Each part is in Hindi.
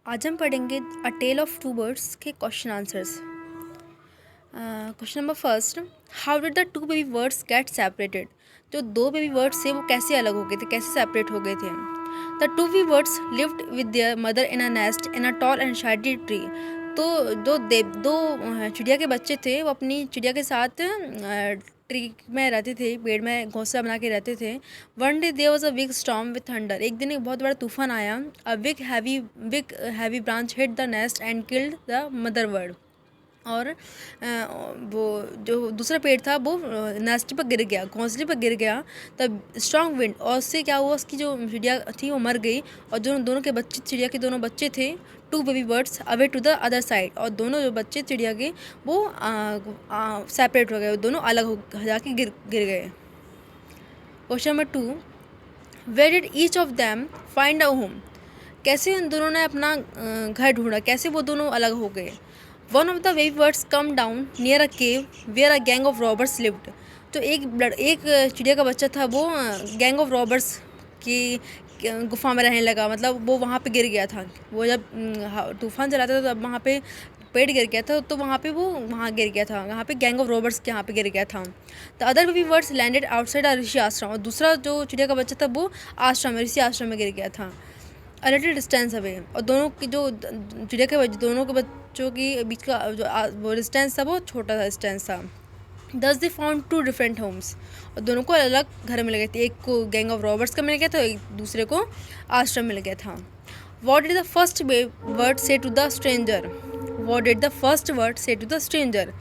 आज हम पढ़ेंगे अ टेल ऑफ टू बर्ड्स के question answers. Question number first, how did the two baby birds get separated. जो दो बेबी बर्ड्स थे वो कैसे अलग हो गए थे, कैसे सेपरेट हो गए थे। The two baby birds lived with their mother in a nest in a tall and shady tree. तो जो दो चिड़िया के बच्चे थे वो अपनी चिड़िया के साथ ट्री में रहते थे, पेड़ में घोंसला बना के रहते थे। One day there was a big storm with thunder. एक दिन एक बहुत बड़ा तूफान आया। A big heavy branch hit the nest and killed the mother bird. और वो जो दूसरा पेड़ था वो नेस्ट पर गिर गया, घोंसले पर गिर गया। तब स्ट्रॉन्ग विंड, और उससे क्या हुआ, उसकी जो चिड़िया थी वो मर गई। और जो दोनों के बच्चे, चिड़िया के दोनों बच्चे थे, two baby birds away to the other side, और दोनों जो बच्चे चिड़िया के वो सेपरेट हो गए, दोनों अलग हो जाके गिर गए। Question number 2, where did each of them find a home. कैसे उन दोनों ने अपना घर ढूंढा, कैसे वो दोनों अलग हो गए। One of the baby birds come down near a cave where a gang of robbers lived. तो एक चिड़िया का बच्चा था, वो गैंग ऑफ रॉबर्स की गुफा में रहने लगा, मतलब वो वहाँ पे गिर गया था। वो जब तूफान चला था तब वहाँ पे पेड़ गिर गया था, तो वहाँ पे वो वहाँ गिर गया था, वहाँ पे गैंग ऑफ रॉबर्स के यहाँ पे गिर गया था। The other baby birds landed outside a rishi ashram. और दूसरा जो चिड़िया का बच्चा था वो आश्रम में, ऋषि आश्रम में गिर गया था। A little distance away. और दोनों की जो चिड़िया के दोनों के बच्चों की बीच का जो वो डिस्टेंस था, वो छोटा सा डिस्टेंस था। Thus they found two different homes. और दोनों को अलग घर मिल गए थे, एक को गैंग ऑफ रॉबर्स का मिल गया था, एक दूसरे को आश्रम मिल गया था। What did the first bird say to the stranger. What did the first bird say to the stranger.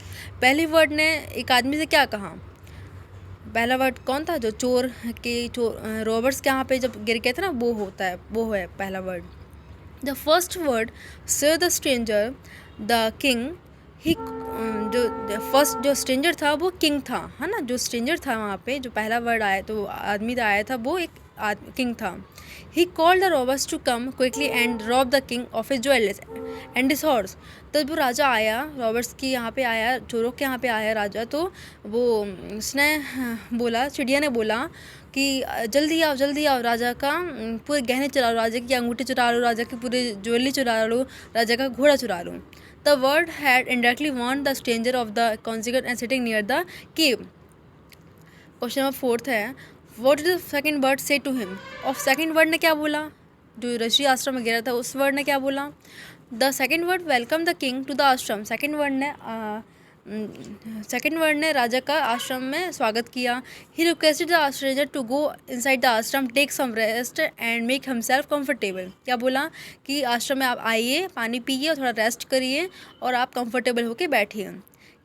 पहली वर्ड ने एक आदमी से क्या कहा। पहला वर्ड कौन था, जो रॉबर्ट्स के यहाँ पे जब गिर गए थे ना, वो होता है, वो है पहला वर्ड। द फर्स्ट वर्ड से द स्ट्रेंजर द किंग। ही जो फर्स्ट जो स्ट्रेंजर था वो किंग था, है ना। जो स्ट्रेंजर था वहाँ पे, जो पहला वर्ड आया, तो आदमी आया था, वो एक किंग था। He called the robbers to come quickly and rob the king of his jewelries and his horse. तो वो राजा आया, रॉबर्ट्स की यहाँ पे आया, चोरों के यहाँ पे आया राजा, तो वो उसने बोला, चिड़िया ने बोला कि जल्दी आओ जल्दी आओ, राजा का पूरे गहने चुरा लो, राजा की अंगूठी चुरा लो, राजा की पूरी ज्वेलरी चुरा लो, राजा का घोड़ा चुरा लो। The bird had indirectly warned the stranger of the consequence and sitting near the cave. Question number 4 है, what did the second bird say to him. और सेकंड वर्ड ने क्या बोला, जो ऋषि आश्रम में गिरा था उस वर्ड ने क्या बोला। The second bird welcome the king to the ashram. Second bird ने राजा का आश्रम में स्वागत किया। He requested the stranger to go inside the ashram, take some rest and make himself comfortable. क्या बोला कि आश्रम में आप आइए, पानी पीजिए और थोड़ा रेस्ट करिए और आप कंफर्टेबल होकर बैठिए।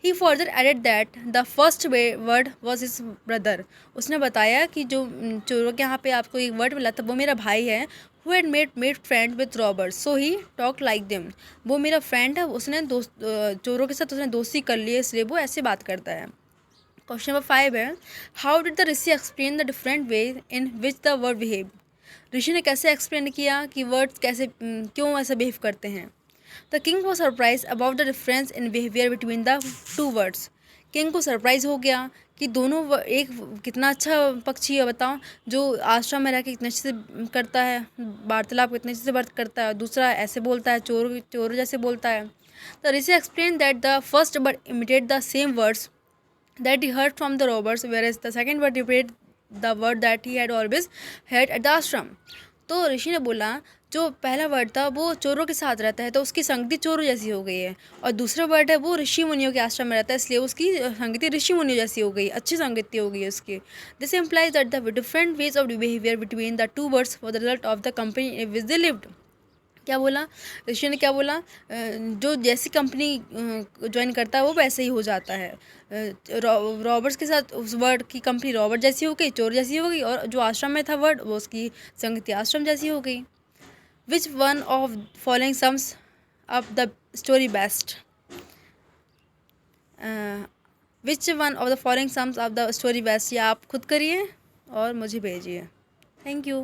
He further added that the first bird was his brother. उसने बताया कि जो चोरों के यहाँ पे आपको एक वर्ड मिला था वो मेरा भाई है। Who had made friend with robbers so he talk like them. वो मेरा फ्रेंड है, उसने चोरों के साथ उसने दोस्ती कर ली है, इसलिए वो ऐसे बात करता है। क्वेश्चन नंबर 5 है, how did the rishi explain the different way in which the bird behave. ऋषि ने कैसे एक्सप्लेन किया कि वर्ड्स कैसे क्यों ऐसे बिहेव करते हैं। The king was surprise about the difference in behaviour between the two words. King को सरप्राइज हो गया कि दोनों एक कितना अच्छा पक्षी है, बताओ, जो आश्रम में रह के कितने अच्छे से करता है वार्तालाप, कितने अच्छे से बात करता है, दूसरा ऐसे बोलता है, चोर चोर जैसे बोलता है। The rishi explain that the first bird imitate the same words that he heard from the robbers, whereas the second word repeated the word that he had always heard at the ashram. तो ऋषि ने बोला जो पहला वर्ड था वो चोरों के साथ रहता है तो उसकी संगति चोरों जैसी हो गई है, और दूसरा वर्ड है वो ऋषि मुनियों के आश्रम में रहता है, इसलिए उसकी संगति ऋषि मुनियों जैसी हो गई, अच्छी संगति हो गई उसकी। This implies that the different ways of behaviour between the two words for the result of the company which they lived. क्या बोला ऋषि ने, क्या बोला, जो जैसी कंपनी ज्वाइन करता है वो वैसे ही हो जाता है। रॉबर्ट्स के साथ उस वर्ड की कंपनी रॉबर्ट जैसी हो गई, चोर जैसी हो गई, और जो आश्रम में था वर्ड वो उसकी संगति आश्रम जैसी हो गई। Which one of following sums up the story best. Which one of the following sums up the story best, या आप खुद करिए और मुझे भेजिए। Thank you.